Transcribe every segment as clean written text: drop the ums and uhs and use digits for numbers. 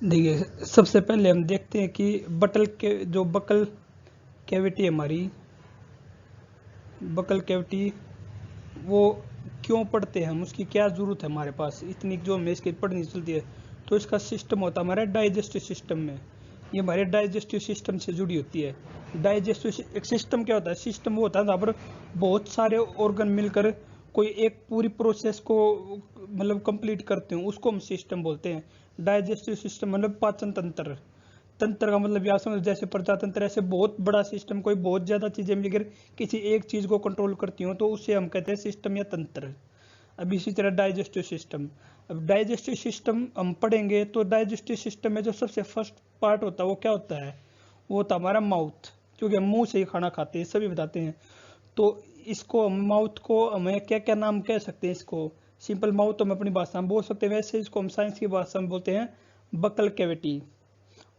देखिए, सबसे पहले हम देखते हैं कि बकल कैविटी हमारी बकल कैविटी वो क्यों पढ़ते हैं हम, उसकी क्या ज़रूरत है हमारे पास इतनी जो हमें इसकी पढ़नी चलती है। तो इसका सिस्टम होता है हमारे डाइजेस्टिव सिस्टम में, ये हमारे डाइजेस्टिव सिस्टम से जुड़ी होती है। डाइजेस्टिव एक सिस्टम क्या होता है, सिस्टम वो होता है जहाँ पर बहुत सारे ऑर्गन मिलकर कोई एक पूरी प्रोसेस को मतलब कंप्लीट करते हैं, उसको हम सिस्टम बोलते हैं। डाइजेस्टिव सिस्टम मतलब पाचन तंत्र। तंत्र का मतलब या समझ जैसे प्रजातंत्र, ऐसे बहुत बड़ा सिस्टम, कोई बहुत ज्यादा चीजें मिलकर किसी एक चीज को कंट्रोल करती हो तो उसे हम कहते हैं सिस्टम या तंत्र। अब इसी तरह डाइजेस्टिव सिस्टम, अब डाइजेस्टिव सिस्टम हम पढ़ेंगे तो डाइजेस्टिव सिस्टम में जो सबसे फर्स्ट पार्ट होता है वो क्या होता है, वो होता है हमारा माउथ, क्योंकि हम मुंह से ही खाना खाते हैं सभी बताते हैं। तो इसको हम माउथ को हमें क्या क्या नाम कह सकते हैं, इसको सिंपल माउथ तो हम अपनी भाषा में बोल सकते हैं, वैसे इसको हम साइंस की भाषा में बोलते हैं बकल कैविटी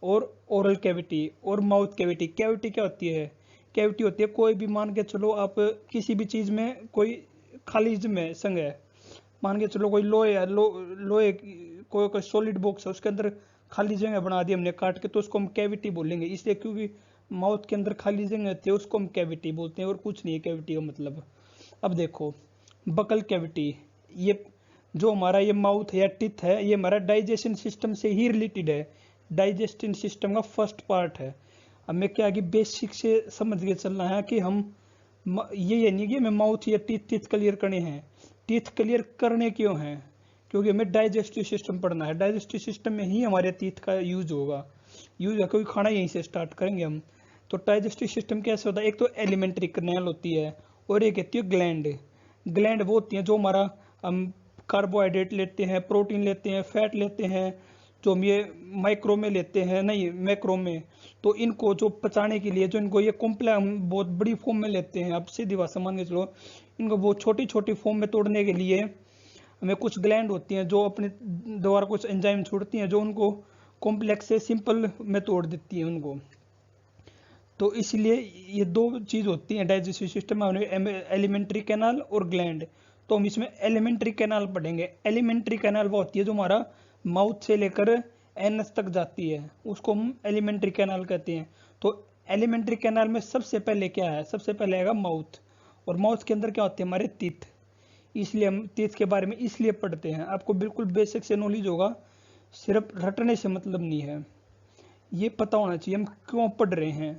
और ओरल कैविटी और माउथ कैविटी। कैविटी क्या होती है, कैविटी होती है कोई भी, मान के चलो आप किसी भी चीज में कोई खाली में संग है, मान के चलो कोई लोहे है, लोहे कोई सॉलिड बॉक्स है, उसके अंदर खाली जगह बना दी हमने काट के, तो उसको हम कैविटी बोलेंगे, इसलिए क्योंकि माउथ के अंदर खाली जगह होती है उसको हम कैविटी बोलते हैं, और कुछ नहीं है कैविटी का मतलब। अब देखो, बकल कैविटी, ये जो हमारा ये माउथ है या टिथ है, ये हमारा डाइजेशन सिस्टम से ही रिलेटेड है, डाइजेस्टिव सिस्टम का फर्स्ट पार्ट है। हमें क्या है कि बेसिक से समझ के चलना है कि हम ये नहीं कि हमें माउथ या टीथ टीथ क्लियर करने हैं। टीथ क्लियर करने क्यों हैं, क्योंकि हमें डाइजेस्टिव सिस्टम पढ़ना है, डाइजेस्टिव सिस्टम में ही हमारे टीथ का यूज होगा, यूज है क्योंकि खाना यहीं से स्टार्ट करेंगे हम। तो डाइजेस्टिव सिस्टम कैसे होता है, एक तो एलिमेंट्री कैनाल होती है और एक होती है ग्लैंड। ग्लैंड वो होती है जो हमारा हम कार्बोहाइड्रेट लेते हैं, प्रोटीन लेते हैं, फैट लेते हैं, जो हम ये माइक्रो में लेते हैं, नहीं मैक्रो में, तो इनको जो पचाने के लिए जो इनको ये कॉम्प्लेक्स हम बहुत बड़ी फॉर्म में लेते हैं, आप सीधी भाषा मान के चलो, इनको बहुत छोटी छोटी फॉर्म में तोड़ने के लिए हमें कुछ ग्लैंड होती हैं जो अपने द्वारा कुछ एंजाइम छोड़ती हैं जो उनको कॉम्प्लेक्स से सिंपल में तोड़ देती हैं उनको। तो इसलिए ये दो चीज होती है डाइजेस्टिव सिस्टम में, एलिमेंट्री कैनाल और ग्लैंड। तो हम इसमें एलिमेंट्री कैनाल पढ़ेंगे। एलिमेंट्री कैनाल वो होती है जो हमारा माउथ से लेकर एनस तक जाती है, उसको हम एलिमेंट्री कैनाल कहते हैं। तो एलिमेंट्री कैनाल में सबसे पहले क्या है, सबसे पहले आएगा माउथ, और माउथ के अंदर क्या होते हैं हमारे टीथ, इसलिए हम टीथ के बारे में इसलिए पढ़ते हैं, आपको बिल्कुल बेसिक से नॉलेज होगा, सिर्फ रटने से मतलब नहीं है, ये पता होना चाहिए हम क्यों पढ़ रहे हैं,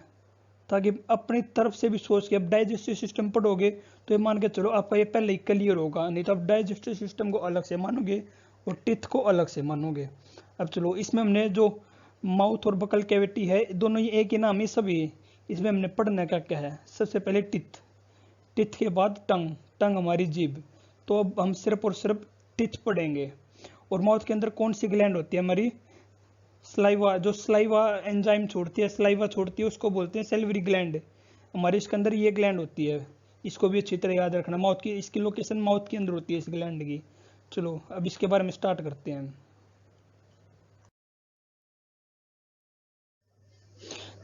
ताकि अपनी तरफ से भी सोच के, अब डाइजेस्टिव सिस्टम पढ़ोगे तो ये मान के चलो आपका ये पहले ही क्लियर होगा, नहीं तो आप डाइजेस्टिव सिस्टम को अलग से मानोगे और टिथ को अलग से मानोगे। अब चलो, इसमें हमने जो माउथ और बकल कैविटी है दोनों ही एक ही नाम है सभी, इसमें हमने पढ़ना क्या क्या है, सबसे पहले टिथ, टिथ के बाद टंग, टंग हमारी जीभ। तो अब हम सिर्फ और सिर्फ टिथ पढ़ेंगे। और माउथ के अंदर कौन सी ग्लैंड होती है हमारी, स्लाइवा, जो स्लाइवा एंजाइम छोड़ती है, स्लाइवा छोड़ती है, उसको बोलते हैं सेल्वरी ग्लैंड, हमारे इसके अंदर ये ग्लैंड होती है, इसको भी अच्छी तरह याद रखना, माउथ की इसकी लोकेशन माउथ के अंदर होती है इस ग्लैंड की। चलो अब इसके बारे में स्टार्ट करते हैं।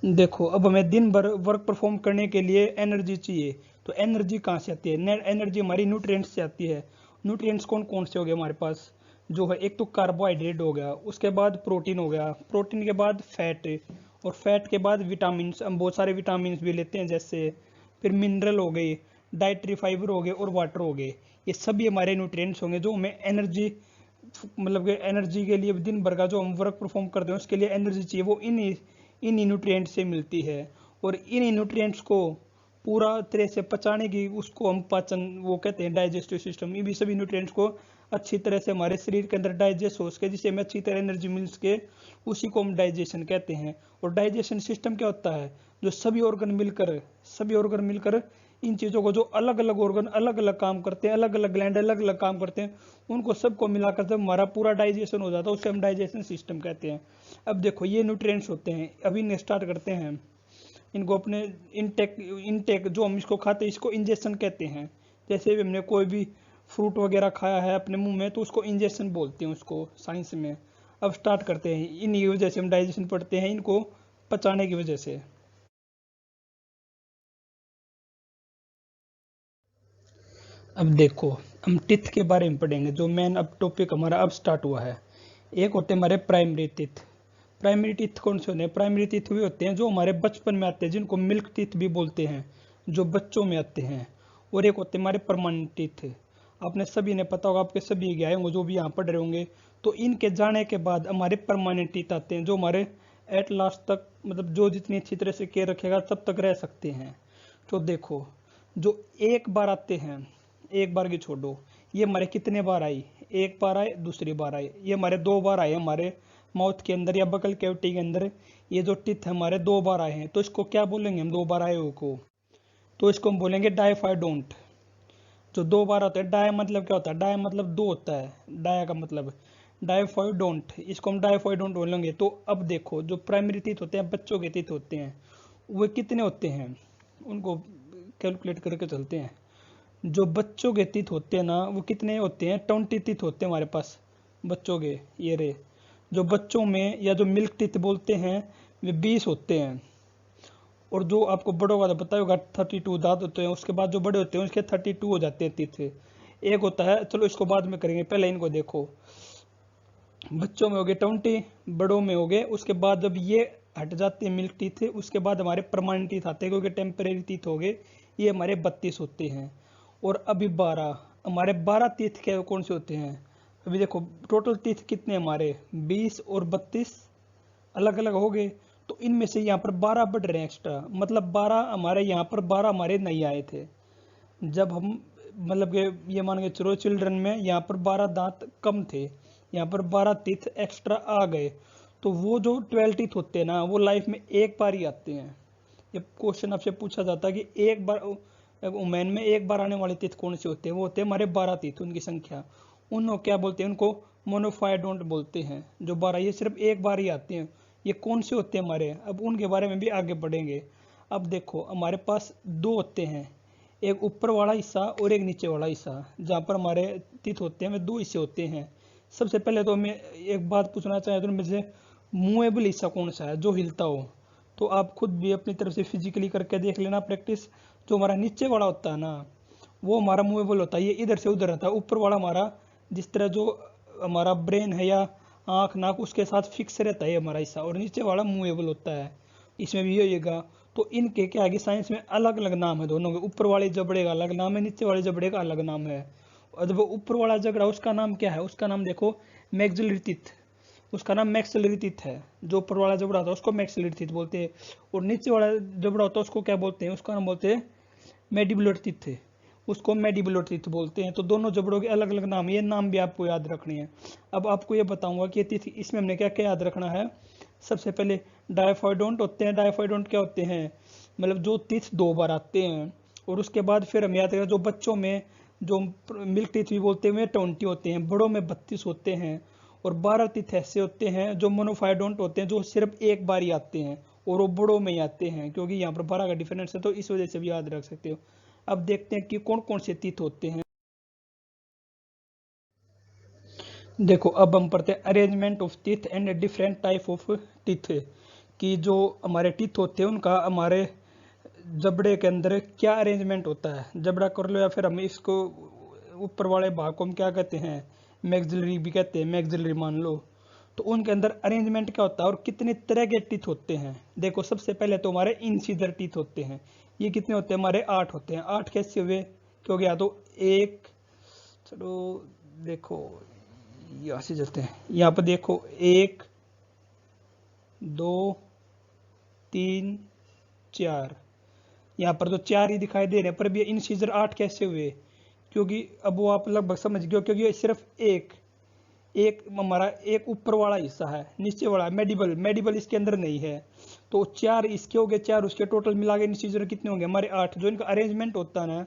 देखो, अब हमें दिन भर वर्क परफॉर्म करने के लिए एनर्जी चाहिए, तो एनर्जी कहाँ से आती है, एनर्जी हमारी न्यूट्रिएंट्स से आती है। न्यूट्रिएंट्स कौन कौन से हो गए हमारे पास, जो है एक तो कार्बोहाइड्रेट हो गया, उसके बाद प्रोटीन हो गया, प्रोटीन के बाद फैट, और फैट के बाद विटामिन, हम बहुत सारे विटामिन भी लेते हैं जैसे, फिर मिनरल हो गए, डाइटरी फाइबर हो गए और वाटर हो गए, ये सभी हमारे न्यूट्रिएंट्स होंगे जो हमें एनर्जी, मतलब कि एनर्जी के लिए दिन भर का जो हम वर्क परफॉर्म करते हैं उसके लिए एनर्जी चाहिए, वो इन न्यूट्रिएंट्स से मिलती है। और इन न्यूट्रिएंट्स को पूरा तरह से पचाने की, उसको हम पाचन वो कहते हैं डाइजेस्टिव सिस्टम, ये भी सभी न्यूट्रिएंट्स को अच्छी तरह से हमारे शरीर के अंदर डाइजेस्ट हो सके, जिससे हमें अच्छी तरह एनर्जी मिल सके, उसी को हम डाइजेशन कहते हैं। और डाइजेशन सिस्टम क्या होता है, जो सभी ऑर्गन मिलकर इन चीज़ों को, जो अलग अलग ऑर्गन अलग अलग काम करते हैं, अलग अलग ग्लैंड अलग अलग काम करते हैं, उनको सबको मिलाकर जब हमारा पूरा डाइजेशन हो जाता है उसे हम डाइजेशन सिस्टम कहते हैं। अब देखो, ये न्यूट्रिएंट्स होते हैं, अभी इन्हें स्टार्ट करते हैं, इनको अपने इनटेक इनटेक जो हम इसको खाते हैं इसको इंजेक्शन कहते हैं। जैसे भी हमने कोई भी फ्रूट वगैरह खाया है अपने मुंह में तो उसको इंजेक्शन बोलते हैं उसको साइंस में। अब स्टार्ट करते हैं, इन्हीं वजह से हम डाइजेशन पढ़ते हैं, इनको पचाने की वजह से। अब देखो, हम टिथ के बारे में पढ़ेंगे, जो मेन अब टॉपिक हमारा अब स्टार्ट हुआ है। एक होते हैं हमारे प्राइमरी टिथ, प्राइमरी टीथ कौन से होते हैं? प्राइमरी टीथ वे होते हैं जो हमारे बचपन में आते हैं, जिनको मिल्क टीथ भी बोलते हैं, जो बच्चों में आते हैं। और एक होते हैं हमारे परमानेंट टीथ। आपने सभी ने पता होगा, आपके सभी गए होंगे जो भी यहाँ पढ़ रहे होंगे, तो इनके जाने के बाद हमारे परमानेंट टीथ आते हैं, जो हमारे एट लास्ट तक, मतलब जो जितनी अच्छी तरह से केयर रखेगा तब तक रह सकते हैं। तो देखो, जो एक बार आते हैं, एक बार की छोड़ो, ये हमारे कितने बार आई? एक बार आए, दूसरी बार आए, ये हमारे 2 बार आए हमारे माउथ के अंदर या बकल कैविटी के अंदर। ये जो टिथ हमारे 2 बार आए हैं, तो इसको क्या बोलेंगे हम? 2 बार आए हुए को, तो इसको हम बोलेंगे डायफाइडोंट। जो 2 बार होता है, डाय मतलब क्या होता है? डाय मतलब 2 होता है, डाया का मतलब डायफाइडोंट, इसको हम डायफाइडोंट बोलेंगे। तो अब देखो, जो प्राइमरी टीथ होते हैं, बच्चों के टीथ होते हैं, वो कितने होते हैं? उनको कैलकुलेट करके चलते हैं। जो बच्चों के टीथ होते हैं ना, वो कितने होते हैं? 20 टीथ होते हैं हमारे पास बच्चों के। ये रे, जो बच्चों में या जो मिल्क टीथ बोलते हैं, वे 20 होते हैं। और जो आपको बड़ों का तो पता होगा 32 दांत होते हैं, उसके बाद जो बड़े होते हैं उसके 32 हो जाते हैं टीथ। एक होता है, चलो इसको बाद में करेंगे, पहले इनको देखो। बच्चों में हो गए 20, बड़ों में हो गए, उसके बाद जब ये हट जाते हैं मिल्क टीथ, उसके बाद हमारे परमानेंट टीथ आते हैं, क्योंकि टेम्परेरी टीथ हो गए, ये हमारे 32 होते हैं। और अभी 12, हमारे 12 टीथ के कौन से होते हैं? अभी देखो, टोटल टीथ कितने हमारे? 20 और 32 अलग अलग हो गए, तो इनमें से यहाँ पर 12 बढ़ रहे हैं एक्स्ट्रा, मतलब 12 हमारे यहाँ पर 12 हमारे नहीं आए थे जब हम, मतलब कि ये मान के चलो चिल्ड्रन में यहाँ पर 12 दांत कम थे, यहाँ पर 12 टीथ एक्स्ट्रा आ गए। तो वो जो 12 टीथ होते हैं ना, वो लाइफ में एक बार ही आते हैं। ये क्वेश्चन आपसे पूछा जाता है कि एक बार वुमेन में एक बार आने वाले टीथ कौन से होते हैं? वो होते हैं हमारे 12 टीथ, उनकी संख्या। उनको क्या बोलते हैं? उनको मोनोफाइडोंट बोलते हैं। जो 12, ये सिर्फ एक बार ही आते हैं। ये कौन से होते हैं हमारे? अब उनके बारे में भी आगे पढ़ेंगे। अब देखो, हमारे पास 2 होते हैं, एक ऊपर वाला हिस्सा और एक नीचे वाला हिस्सा। जहाँ पर हमारे टीथ होते हैं, वे 2 हिस्से होते हैं। सबसे पहले तो मैं एक बात पूछना चाहता हूँ, उनमें से मूवेबल हिस्सा कौन सा है जो हिलता हो? तो आप खुद भी अपनी तरफ से फिजिकली करके देख लेना प्रैक्टिस। जो हमारा नीचे वाला होता है ना, वो हमारा मूवेबल होता है, ये इधर से उधर रहता है। ऊपर वाला हमारा, जिस तरह जो हमारा ब्रेन है या आँख नाक उसके साथ फिक्स रहता है हमारा हिस्सा, और नीचे वाला मूवेबल होता है। इसमें भी होइएगा। तो इनके क्या है कि साइंस में अलग अलग नाम है दोनों के। ऊपर वाले जबड़े का अलग नाम है, नीचे वाले जबड़े का अलग नाम है। और जब ऊपर वाला जबड़ा, उसका नाम क्या है? उसका नाम देखो मैक्सिलरी टीथ, उसका नाम मैक्सिलरी टीथ है। जो ऊपर वाला जबड़ा होता है उसको मैक्सिलरी टीथ बोलते हैं, और नीचे वाला जबड़ा होता है उसको क्या बोलते हैं? उसका नाम बोलते हैं मैंडिबुलर टीथ, उसको मैंडिबुलर टीथ बोलते हैं। तो दोनों जबड़ों के अलग अलग नाम, ये नाम भी आपको याद रखने हैं। अब आपको ये बताऊंगा कि टीथ, इसमें हमने क्या क्या याद रखना है। सबसे पहले डायफाइडोंट होते हैं। डायफाइडोंट क्या होते हैं? मतलब जो टीथ 2 बार आते हैं। और उसके बाद फिर हम याद रखें, जो बच्चों में जो मिल्क टीथ भी बोलते हैं, 20 होते हैं, बड़ों में 32 होते हैं। और 12 टीथ ऐसे होते हैं जो मोनोफाइडोंट होते हैं, जो सिर्फ एक बार ही आते हैं, और वो बड़ों में ही आते हैं, क्योंकि यहाँ पर 12 का डिफरेंस है, तो इस वजह से भी याद रख सकते हो। अब देखते हैं कि कौन कौन से टीथ होते हैं। देखो, अब हम पढ़ते हैं arrangement of teeth and different type of teeth, कि जो हमारे टीथ होते हैं उनका हमारे जबड़े के अंदर क्या अरेंजमेंट होता है। जबड़ा कर लो, या फिर हम इसको ऊपर वाले भाग को हम क्या कहते हैं? मैक्सिलरी भी कहते हैं, मैक्सिलरी मान लो। तो उनके अंदर अरेंजमेंट क्या होता है और कितने तरह के टीथ होते हैं? देखो, सबसे पहले तो हमारे इंसीजर टीथ होते हैं। ये कितने होते हैं? हमारे 8 होते हैं। 8 कैसे हुए? क्योंकि या तो एक, चलो देखो यहाँ से चलते हैं, यहाँ पर देखो 1 2 3 4, यहाँ पर तो 4 ही दिखाई दे रहे हैं, पर भी इंसीजर 8 कैसे हुए? क्योंकि अब वो आप लगभग समझ गए हो, क्योंकि ये सिर्फ एक एक हमारा एक ऊपर वाला हिस्सा है, नीचे वाला मेडिबल, मेडिबल इसके अंदर नहीं है। तो 4 इसके हो गए, 4 उसके, टोटल मिला के इंसीजर कितने होंगे हमारे? 8। जो इनका अरेंजमेंट होता है ना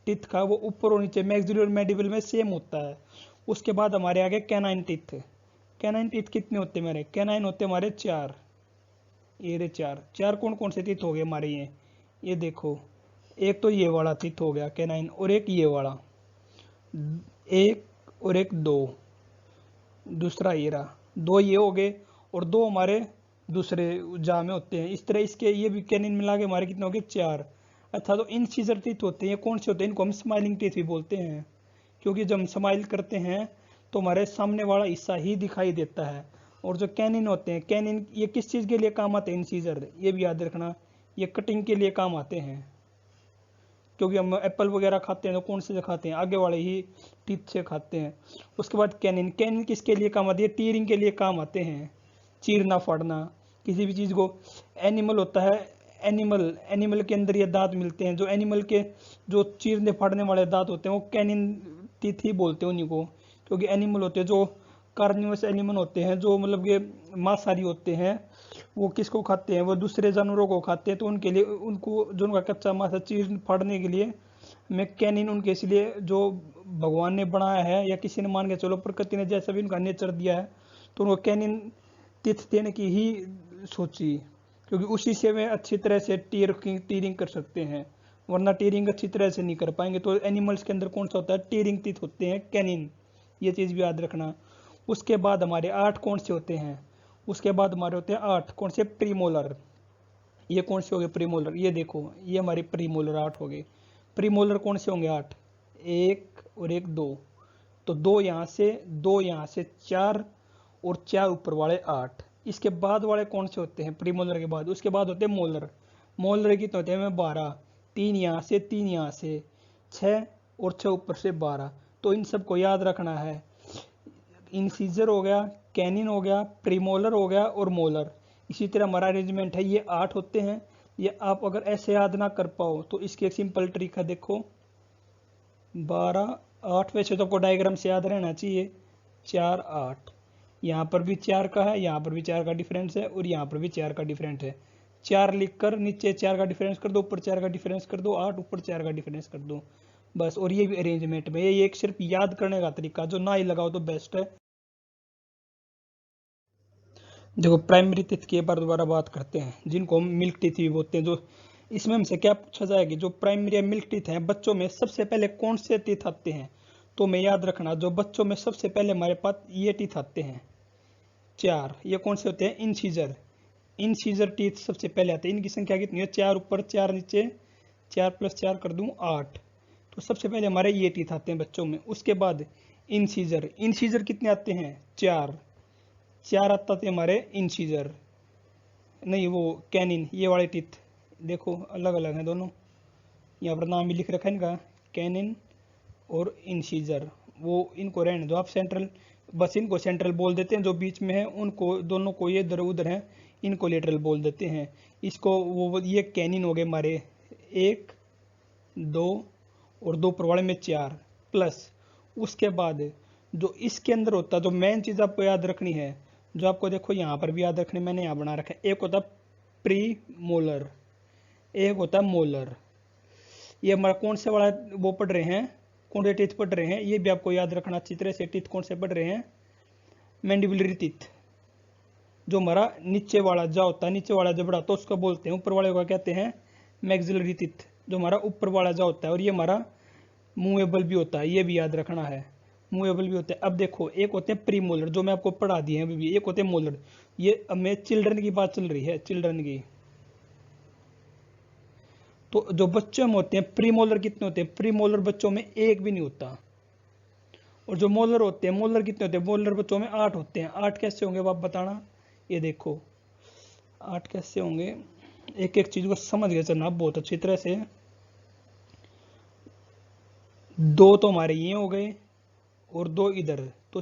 टीथ का, वो ऊपर और नीचे मैक्सिलरी और मेडिबल में सेम होता है। उसके बाद हमारे आगे कैनाइन टीथ। कैनाइन टीथ कितने होते हैं हमारे? कैनाइन होते हैं हमारे 4। ये रे 4, 4 कौन कौन से टीथ हो गए हमारे? ये देखो, एक तो ये वाला टीथ हो गया कैनाइन, और एक ये वाला, एक और एक 2, दूसरा ये रहा, 2 ये हो गए, और 2 हमारे दूसरे जा में होते हैं। इस तरह इसके ये भी कैनिन मिला के हमारे कितने हो गए? 4। अच्छा, तो इन सीजर टीथ होते हैं, ये कौन से होते हैं? इनको हम स्माइलिंग टीथ भी बोलते हैं, क्योंकि जब हम स्माइल करते हैं तो हमारे सामने वाला हिस्सा ही दिखाई देता है, और जो कैनिन होते हैं, कैनिन ये किस चीज़ के लिए काम आते हैं? इंसीजर, ये भी याद रखना, ये कटिंग के लिए काम आते हैं। क्योंकि हम एप्पल वगैरह खाते हैं तो कौन से खाते हैं? आगे वाले ही टीथ से खाते हैं। उसके बाद कैनिन, कैनिन किसके लिए काम आती है? टीयरिंग के लिए काम आते हैं, चीरना फाड़ना किसी भी चीज़ को। एनिमल होता है, एनिमल के अंदर ये दांत मिलते हैं, जो एनिमल के जो चीरने फाड़ने वाले दांत होते हैं वो कैनिन टीथ ही बोलते हैं उन्हीं को। क्योंकि एनिमल होते हैं जो कार्निवरस एनिमल होते हैं, जो मतलब ये मांसाहारी होते हैं, वो किसको खाते हैं? वो दूसरे जानवरों को खाते हैं। तो उनके लिए, उनको जो उनका कच्चा मांस है चीर फाड़ने के लिए में कैनिन उनके, इसलिए जो भगवान ने बनाया है या किसी ने मान के चलो प्रकृति ने जैसा भी उनका नेचर दिया है, तो उनको कैनिन टीथ देने की ही सोची, क्योंकि उसी से वे अच्छी तरह से टीयरिंग कर सकते हैं, वरना टीयरिंग अच्छी तरह से नहीं कर पाएंगे। तो एनिमल्स के अंदर कौन सा होता है? टीयरिंग टीथ होते हैं, कैनिन, ये चीज़ भी याद रखना। उसके बाद हमारे 8 कौन से होते हैं? उसके बाद हमारे होते हैं 8 कौन से? प्रीमोलर। ये कौन से हो गए प्रीमोलर? ये देखो, ये हमारे प्रीमोलर 8 हो गए। प्रीमोलर कौन से होंगे? 8, एक और एक 2, तो 2 यहाँ से, 2 यहाँ से, 4 और 4 ऊपर वाले 8। इसके बाद वाले कौन से होते हैं प्रीमोलर के बाद? उसके बाद होते हैं मोलर। मोलर कितने होते हैं? 12, 3 यहाँ से, 3 यहाँ से, 6 और 6 ऊपर से 12। तो इन सबको याद रखना है। इंसीजर हो गया, कैनिन हो गया, प्रीमोलर हो गया और मोलर। इसी तरह हमारा अरेंजमेंट है, ये 8 होते हैं। ये आप अगर ऐसे याद ना कर पाओ तो इसकी एक सिंपल ट्रिक है, देखो 12, 8, वैसे तो आपको डायग्राम से याद रहना चाहिए। 4, 8, यहाँ पर भी 4 का है, यहाँ पर भी 4 का डिफरेंस है और यहाँ पर भी 4 का डिफरेंस है। 4 लिखकर नीचे 4 का डिफरेंस कर दो, ऊपर 4 का डिफरेंस कर दो, 8 ऊपर 4 का डिफरेंस कर दो, बस। और ये भी अरेंजमेंट में, ये एक सिर्फ याद करने का तरीका, जो ना ही लगाओ तो बेस्ट है। देखो प्राइमरी टीथ की एक बार दोबारा बात करते हैं, जिनको हम मिल्क टीथ भी बोलते हैं। जो इसमें हमसे क्या पूछा जाएगा? जो प्राइमरी मिल्क टीथ हैं बच्चों में सबसे पहले कौन से टीथ आते हैं? तो मैं याद रखना, जो बच्चों में सबसे पहले हमारे पास ये टीथ आते हैं 4, ये कौन से होते हैं? इंसीजर। इंसीजर टीथ सबसे पहले आते हैं। इनकी संख्या कितनी है? 4 ऊपर 4 नीचे, 4 + 4 कर दूं 8। तो सबसे पहले हमारे ये टीथ आते हैं बच्चों में। उसके बाद इंसीजर, इंसीजर कितने आते हैं? 4, 4 आता थे हमारे इंसीजर, नहीं वो कैनिन, ये वाले टीथ देखो अलग अलग हैं दोनों, यहाँ पर नाम भी लिख रखा है इनका, कैनिन और इंसीजर। वो इनको रहने दो आप, सेंट्रल, बस इनको सेंट्रल बोल देते हैं। जो बीच में है उनको, दोनों को, ये इधर उधर हैं, इनको लेटरल बोल देते हैं। इसको वो ये कैनिन हो गए हमारे 1, 2 और 2 ऊपर वाले में 4 प्लस। उसके बाद जो इसके अंदर होता है, जो मेन चीज़ आपको याद रखनी है, जो आपको देखो यहाँ पर भी याद रखनी, मैंने यहाँ बना रखा है, एक होता है प्री मोलर, एक होता है मोलर। ये हमारा कौन से वाला वो पढ़ रहे हैं, कौन से टीथ पढ़ रहे हैं, ये भी आपको याद रखना अच्छी तरह से। टीथ कौन से पढ़ रहे हैं? मैंडिबुलरी टीथ। जो हमारा नीचे वाला जा होता है, नीचे वाला जबड़ा तो उसको बोलते हैं, ऊपर वाले को कहते हैं मैक्सिलरी टीथ, जो हमारा ऊपर वाला जा होता है। और ये हमारा मूवेबल भी होता है, ये भी याद रखना है, मूवेबल भी होता है। अब देखो, एक होते हैं प्री मोलर, जो मैं आपको पढ़ा दिए हैं अभी भी, एक होते हैं मोलर। ये अब मैं चिल्ड्रन की बात चल रही है, चिल्ड्रन की। तो जो बच्चों में होते हैं प्री मोलर कितने होते हैं? प्री मोलर बच्चों में एक भी नहीं होता। और जो मोलर होते हैं, मोलर कितने होते हैं? मोलर बच्चों में 8 होते हैं। 8 कैसे होंगे आप बताना? ये देखो 8 कैसे होंगे, एक एक चीज को समझ गए चलना बहुत अच्छी तरह से। 2 तो हमारे ये हो गए और 2 इधर, तो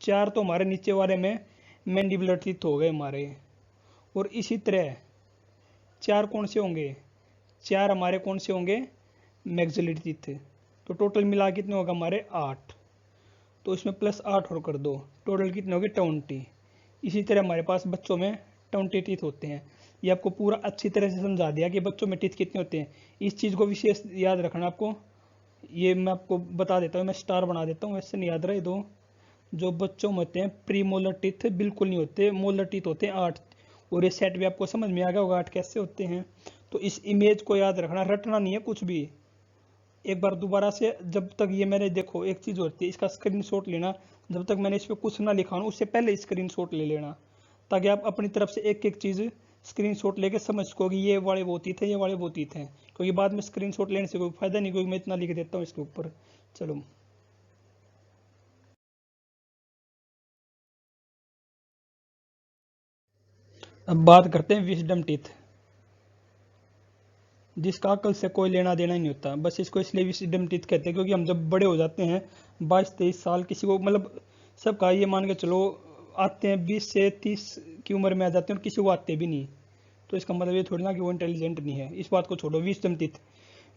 4 तो हमारे नीचे वाले में मैंडिबुलर टीथ हो गए हमारे। और इसी तरह 4 कौन से होंगे? 4 हमारे कौन से होंगे? Maxillary teeth. तो टोटल मिला कितने होगा हमारे? 8। तो इसमें +8 और कर दो, टोटल कितने हो गए? 20। इसी तरह हमारे पास बच्चों में 20 टीथ होते हैं। ये आपको पूरा अच्छी तरह से समझा दिया कि बच्चों में टीथ कितने होते हैं। इस चीज़ को विशेष याद रखना आपको, ये मैं आपको बता देता हूँ, मैं स्टार बना देता हूँ, वैसे नहीं याद रहे दो। जो बच्चों में होते हैं प्री मोलर टीथ बिल्कुल नहीं होते, मोलर टीथ होते हैं 8। और ये सेट भी आपको समझ में आ गया होगा 8 कैसे होते हैं। तो इस इमेज को याद रखना, रटना नहीं है कुछ भी। एक बार दोबारा से, जब तक ये मैंने, देखो एक चीज़ होती है, इसका स्क्रीनशॉट लेना। जब तक मैंने इस पर कुछ ना लिखा हूँ उससे पहले स्क्रीनशॉट ले लेना, ताकि आप अपनी तरफ से एक एक चीज़ स्क्रीनशॉट लेके समझ सको कि ये वाले वो टीथ है, ये वाले वो टीथ हैं। क्योंकि बाद में स्क्रीनशॉट लेने से कोई फायदा नहीं, क्योंकि मैं इतना लिख देता हूँ इसके ऊपर। चलो। अब बात करते हैं विजडम टीथ, जिसका अकल से कोई लेना देना ही नहीं होता। बस इसको इसलिए विजडम टीथ कहते हैं क्योंकि हम जब बड़े हो जाते हैं 22-23 साल, किसी को मतलब सबका ये मान के चलो आते हैं 20 से 30 की उम्र में आ जाते हैं और किसी को आते भी नहीं, तो इसका मतलब ये थोड़ी ना कि वो इंटेलिजेंट नहीं है। इस बात को छोड़ो।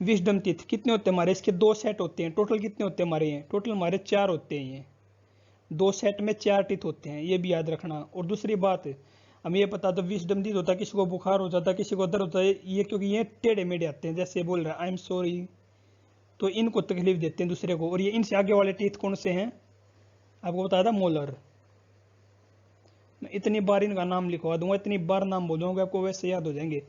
विजडम टीथ कितने होते हैं हमारे? इसके 2 सेट होते हैं। टोटल कितने होते हैं हमारे? ये टोटल हमारे 4 होते हैं। ये 2 सेट में 4 टीथ होते हैं, ये भी याद रखना। और दूसरी बात, हमें ये पता तो विजडम टीथ होता है, किसी को बुखार हो जाता है, किसी को दर्द होता है, ये क्योंकि ये टेढ़े मेढ़े आते हैं, जैसे बोल रहा है आई एम सॉरी, तो इनको तकलीफ देते हैं दूसरे को। और ये इनसे आगे वाले टीथ कौन से हैं? आपको बताया था, मोलर। मैं इतनी बार इनका नाम लिखवा दूंगा, इतनी बार नाम बोलूंगा आपको वैसे याद हो जाएंगे।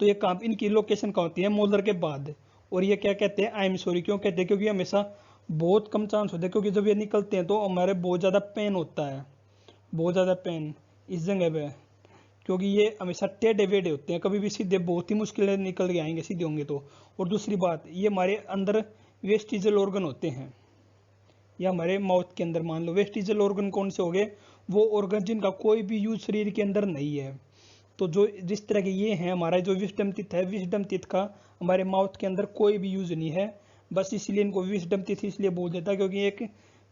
तो ये काम, इनकी लोकेशन कहाँ होती है? मोलर के बाद। और ये क्या कहते हैं? I am sorry. क्यों कहते हैं? क्योंकि हमेशा बहुत कम चांस होता है, क्योंकि जब ये निकलते हैं तो हमारे बहुत ज़्यादा पेन होता है, बहुत ज़्यादा पेन इस जगह पे, क्योंकि ये हमेशा टेढ़े वेढ़े होते हैं, कभी भी सीधे बहुत ही मुश्किल निकल के आएंगे सीधे होंगे तो। और दूसरी बात, ये हमारे अंदर वेस्टिजल ऑर्गन होते हैं, या हमारे माउथ के अंदर मान लो। वेस्टिजल ऑर्गन कौन से हो गए? वो ऑर्गन जिनका कोई भी यूज शरीर के अंदर नहीं है। तो जो जिस तरह के ये हैं, हमारा जो विजडम टीथ है, विजडम टीथ का हमारे माउथ के अंदर कोई भी यूज नहीं है। बस इसलिए इनको विजडम टीथ इसलिए बोल देता है क्योंकि एक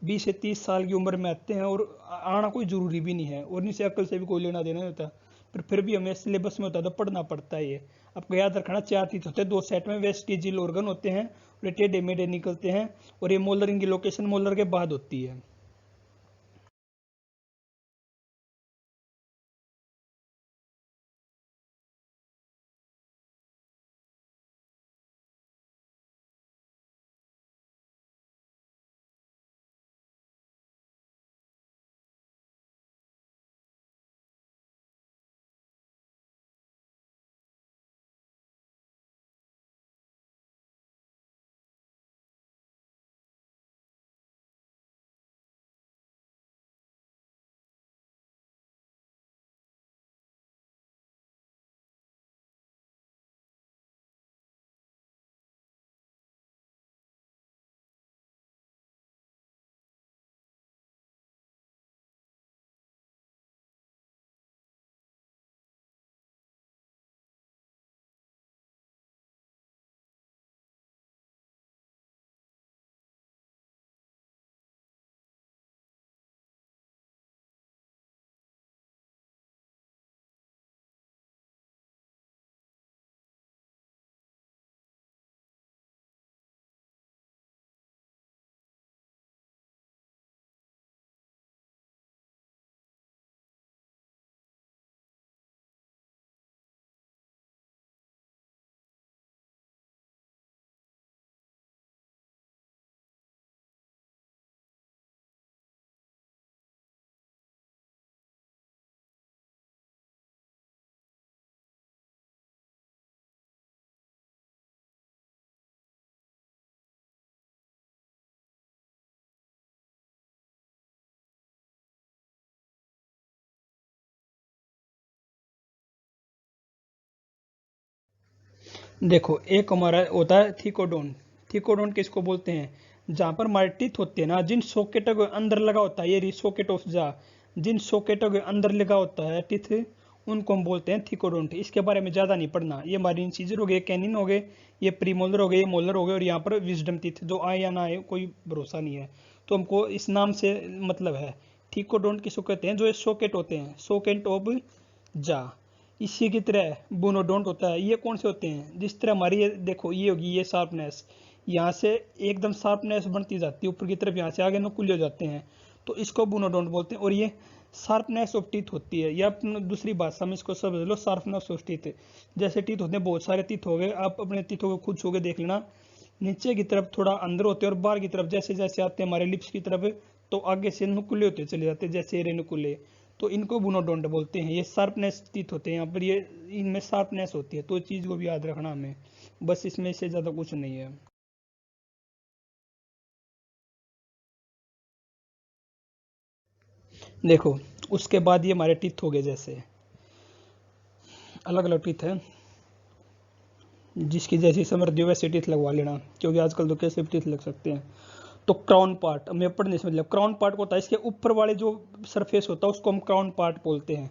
20 से 30 साल की उम्र में आते हैं और आना कोई जरूरी भी नहीं है, और इनसे अकल से भी कोई लेना देना नहीं होता। पर फिर भी हमें सिलेबस में होता है तो पढ़ना पड़ता है। ये आपको याद रखना, 4 टीथ होते हैं, 2 सेट में वेस्टिजियल ऑर्गन होते हैं, और ये टेढ़े मेढ़े निकलते हैं। और ये मोलर, इनकी लोकेशन मोलर के बाद होती है। देखो, एक हमारा होता है थिकोडोन। थिकोडोन किसको बोलते हैं? जहाँ पर हमारे टीथ होते हैं ना, जिन सॉकेटों के अंदर लगा होता है, ये री सॉकेट ऑफ जा, जिन सॉकेटों के अंदर लगा होता है टीथ, उनको हम बोलते हैं थिकोडोंट। इसके बारे में ज़्यादा नहीं पढ़ना। ये हमारे इंसीजर हो गए, कैनिन हो गए, ये प्रीमोलर हो गए, ये मोलर हो गए, और यहाँ पर विजडम टीथ जो आए या ना आए कोई भरोसा नहीं है। तो हमको इस नाम से मतलब है। थिकोडोंट किसको कहते हैं? जो ये सॉकेट होते हैं, सॉकेट ऑफ जा। इसी की तरह बोनोडोंट होता है। ये कौन से होते हैं? जिस तरह हमारी ये देखो, ये होगी ये शार्पनेस, यहाँ से एकदम शार्पनेस बनती जाती है ऊपर की तरफ, यहाँ से आगे नुकीले हो जाते हैं, तो इसको बोनोडोंट बोलते हैं। और ये शार्पनेस ऑफ टीथ होती है, या अपनी दूसरी भाषा में इसको समझ लो, शार्पनेस ऑफ टीथ। जैसे टीथ होते हैं, बहुत सारे टीथ हो गए, आप अपने टीथों को खुद छू के देख लेना, नीचे की तरफ थोड़ा अंदर होते हैं और बाहर की तरफ जैसे जैसे आते हैं हमारे लिप्स की तरफ, तो आगे से नुकीले होते चले जाते हैं, जैसे रेनुकुले। तो इनको बुनोडोंट बोलते हैं। ये शार्पनेस टीथ होते हैं, यहाँ पर ये इनमें शार्पनेस होती है, तो इस चीज़ को भी याद रखना हमें। बस इसमें से ज़्यादा कुछ नहीं है। देखो, उसके बाद ये हमारे टीथ हो गए, जैसे अलग अलग टीथ है, जिसकी जैसी समृद्धि वैसे टीथ लगवा लेना, क्योंकि आजकल तो कैसे भी टीथ लग सकते हैं। तो क्राउन पार्ट हमें पढ़ने से मतलब, क्राउन पार्ट को होता है इसके ऊपर वाले जो सरफेस होता है उसको हम क्राउन पार्ट बोलते हैं।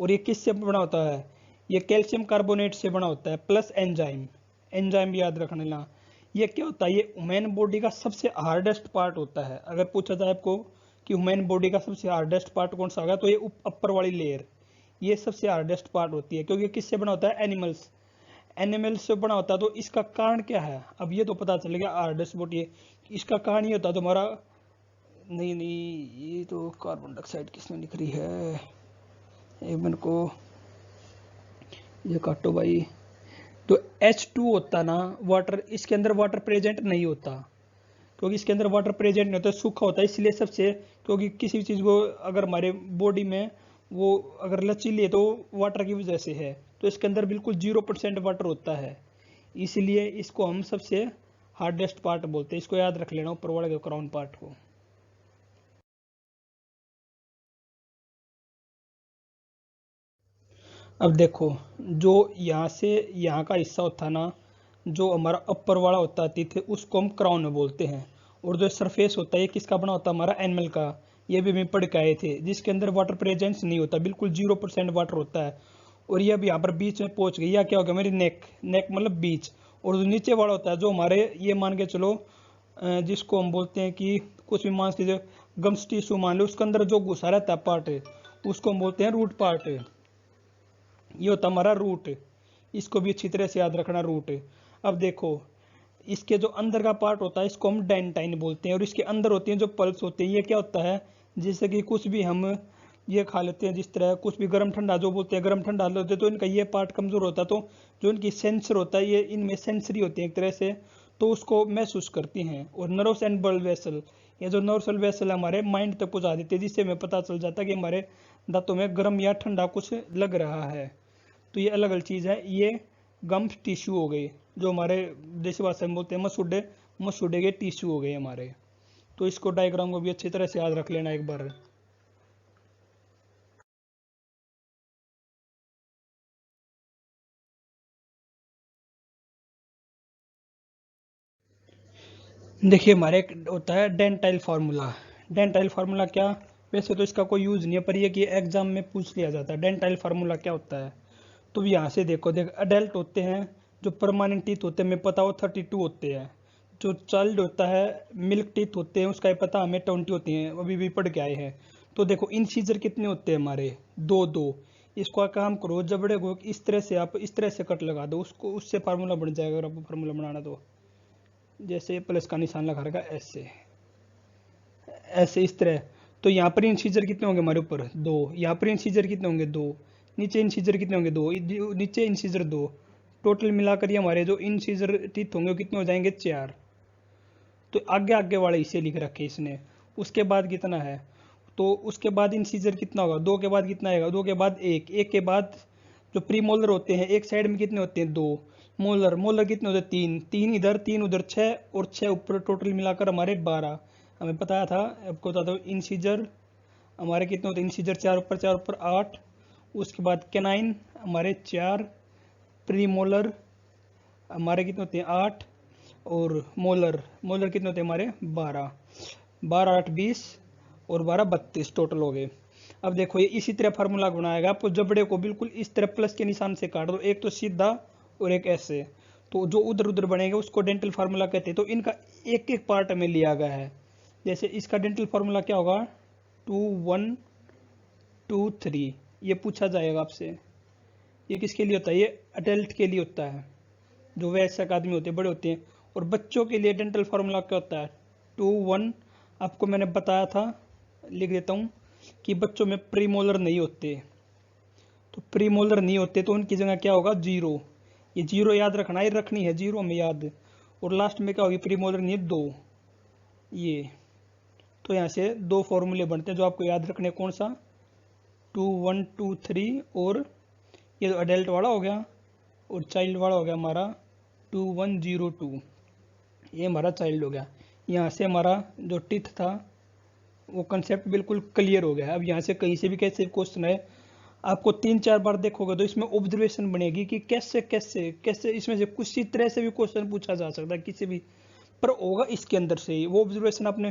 और ये किससे बना होता है, ये कैल्शियम कार्बोनेट से बना होता है प्लस एंजाइम। एंजाइम भी याद रखने ला। ये क्या होता है, ये ह्यूमन बॉडी का सबसे हार्डेस्ट पार्ट होता है। अगर पूछा जाए आपको कि ह्यूमन बॉडी का सबसे हार्डेस्ट पार्ट कौन सा होगा, तो ये अपर वाली लेयर, ये सबसे हार्डेस्ट पार्ट होती है, क्योंकि किससे बना होता है, एनिमल्स। एनिमल्स से बना होता है। तो इसका कारण क्या है, अब ये तो पता चल गया हार्डेस्ट बॉडी है। इसका कारण ये होता है तुम्हारा, नहीं नहीं ये तो कार्बन डाइऑक्साइड किसने लिख रही है, एक मिनट को ये काटो भाई। तो H2 होता ना वाटर, इसके अंदर वाटर प्रेजेंट नहीं होता, क्योंकि इसके अंदर वाटर प्रेजेंट नहीं होता, सूखा होता है इसलिए सबसे। क्योंकि किसी भी चीज़ को अगर हमारे बॉडी में वो अगर लचीली है तो वाटर की वजह से है, तो इसके अंदर बिल्कुल 0% वाटर होता है, इसलिए इसको हम सबसे हार्डेस्ट पार्ट बोलते हैं। इसको याद रख लेना, ऊपर वाले क्राउन पार्ट को। अब देखो, जो यहाँ से यहाँ का हिस्सा होता है ना, जो हमारा अपर वाला होता है टीथ, उसको हम क्राउन में बोलते हैं। और जो सरफेस होता है ये किसका बना होता है, हमारा एनिमल का। ये भी हम पढ़ के आए थे, जिसके अंदर वाटर प्रेजेंस नहीं होता, बिल्कुल 0% वाटर होता है। और ये अब यहाँ पर बीच में पहुंच गई, या क्या हो गया मेरी नेक, नेक मतलब बीच। और जो नीचे वाला होता है, जो हमारे ये मान के चलो जिसको हम बोलते हैं कि कुछ भी मान लीजिए गम्स टिश्यू मान लो, उसके अंदर जो घुसा रहता है पार्ट, उसको हम बोलते हैं रूट पार्ट। ये होता हमारा रूट, इसको भी अच्छी तरह से याद रखना, रूट। अब देखो, इसके जो अंदर का पार्ट होता है इसको हम डेंटाइन बोलते हैं, और इसके अंदर होती हैं जो पल्स होती है। ये क्या होता है, जैसे कि कुछ भी हम ये खा लेते हैं, जिस तरह कुछ भी गर्म ठंडा जो बोलते हैं, गर्म ठंडा लेते हैं, तो इनका ये पार्ट कमजोर होता है। तो जो इनकी सेंसर होता है, ये इनमें सेंसरी होती है एक तरह से, तो उसको महसूस करती हैं। और नर्व्स एंड ब्लड वेसल, ये जो नर्व्स एंड वेसल हमारे माइंड तक पहुंचा देते हैं, जिससे हमें पता चल जाता है कि हमारे दांतों में गर्म या ठंडा कुछ लग रहा है। तो ये अलग अलग चीज़ है। ये गम्स टिश्यू हो गए, जो हमारे देसी भाषा में बोलते हैं मसूड़े, मसूड़े के टिश्यू हो गए हमारे। तो इसको डायग्राम को भी अच्छी तरह से याद रख लेना एक बार। देखिए, हमारे एक होता है डेंटाइल फार्मूला। डेंटाइल फार्मूला क्या, वैसे तो इसका कोई यूज़ नहीं है, पर ये कि एग्जाम में पूछ लिया जाता है डेंटाइल फार्मूला क्या होता है। तो यहाँ से देखो, अडल्ट होते हैं जो परमानेंट टीथ होते हैं, हमें पता हो 32 होते हैं। जो चाइल्ड होता है मिल्क टीथ होते हैं, उसका पता हमें 20 होती हैं, अभी भी पढ़ के आए हैं। तो देखो इंसीजर कितने होते हैं हमारे, दो दो। इसको काम करो, जबड़े को इस तरह से आप इस तरह से कट लगा दो, उसको उससे फार्मूला बन जाएगा। अगर आपको फार्मूला बनाना तो जैसे प्लस का निशान लगा रखा ऐसे, ऐसे इस तरह। तो यहाँ पर इंसीजर कितने होंगे हमारे ऊपर, दो। यहाँ पर इंसीजर कितने होंगे, दो। नीचे इंसीजर कितने होंगे, दो। नीचे इंसीजर दो। टोटल मिलाकर ये हमारे जो इंसीजर टीथ होंगे कितने हो जाएंगे, 4। तो आगे आगे वाले इसे लिख रखे इसने। उसके बाद कितना है, तो उसके बाद इंसीजर कितना होगा, दो के बाद कितना आएगा, दो के बाद एक, एक के बाद जो प्री मोलर होते हैं एक साइड में कितने होते हैं, दो। मोलर, मोलर कितने होते हैं, तीन। तीन इधर तीन उधर, 6 और 6 ऊपर, टोटल मिलाकर हमारे 12। हमें बताया था, आपको बताता हूँ। इंसीजर हमारे कितने होते हैं, इंसीजर 4 ऊपर 4 ऊपर 8। उसके बाद कैनाइन हमारे 4। प्री मोलर हमारे कितने होते हैं, 8। और मोलर, मोलर कितने होते हैं हमारे, 12। 12 8 20 और 12 32 टोटल हो गए। अब देखो, ये इसी तरह फार्मूला बनाएगा, आपको जबड़े को बिल्कुल इस तरह प्लस के निशान से काट दो, एक तो सीधा और एक ऐसे। तो जो उधर उधर बनेगा उसको डेंटल फार्मूला कहते हैं। तो इनका एक एक पार्ट में लिया गया है। जैसे इसका डेंटल फार्मूला क्या होगा, 2 1 2 3। ये पूछा जाएगा आपसे। ये किसके लिए होता है, ये अडल्ट के लिए होता है, जो वयस्क आदमी होते हैं, बड़े होते हैं। और बच्चों के लिए डेंटल फार्मूला क्या होता है, 2 1। आपको मैंने बताया था, लिख देता हूँ, कि बच्चों में प्रीमोलर नहीं होते। तो प्रीमोलर नहीं होते तो उनकी जगह क्या होगा, 0। ये 0 याद रखना, ये रखनी है 0 में याद। और लास्ट में क्या होगी, प्रीमोलर नहीं है, 2। ये तो यहाँ से दो फॉर्मूले बनते हैं जो आपको याद रखने, कौन सा, 2 1 2 3। और ये तो अडल्ट वाला हो गया, और चाइल्ड वाला हो गया हमारा 2 1 0 2। ये हमारा चाइल्ड हो गया। यहाँ से हमारा जो टीथ था वो कंसेप्ट बिल्कुल क्लियर हो गया। अब यहाँ से कहीं से भी कैसे क्वेश्चन है, आपको 3 4 बार देखोगे तो इसमें ऑब्जर्वेशन बनेगी कि कैसे कैसे कैसे इसमें से किसी तरह से भी क्वेश्चन पूछा जा सकता है, किसी भी पर होगा इसके अंदर से ही वो ऑब्जर्वेशन। आपने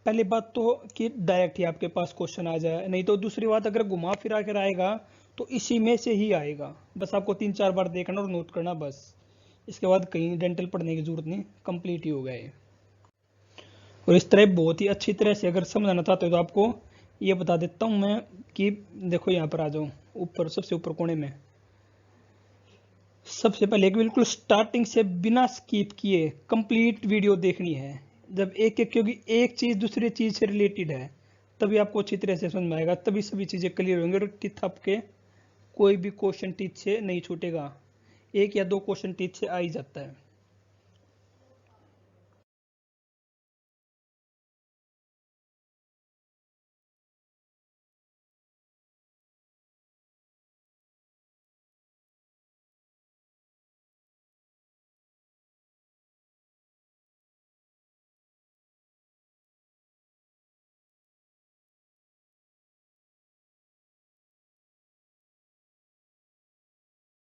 पहली बात तो कि डायरेक्ट ही आपके पास क्वेश्चन आ जाए, नहीं तो दूसरी बात अगर घुमा फिरा कर आएगा तो इसी में से ही आएगा। बस आपको 3-4 बार देखना और नोट करना बस। इसके बाद कहीं डेंटल पढ़ने की जरूरत नहीं, कंप्लीट ही हो गया है। और इस तरह बहुत ही अच्छी तरह से अगर समझाना चाहते हो तो आपको ये बता देता हूँ मैं कि देखो यहाँ पर आ जाओ, ऊपर सबसे ऊपर कोने में सबसे पहले एक बिल्कुल स्टार्टिंग से बिना स्किप किए कंप्लीट वीडियो देखनी है। जब एक एक, क्योंकि एक चीज दूसरी चीज से रिलेटेड है, तभी आपको अच्छी तरह से समझ में आएगा, तभी सभी चीजें क्लियर होंगे। और टिथ आपके कोई भी क्वेश्चन टिथ से नहीं छूटेगा, 1 या 2 क्वेश्चन टिथ से आ ही जाता है।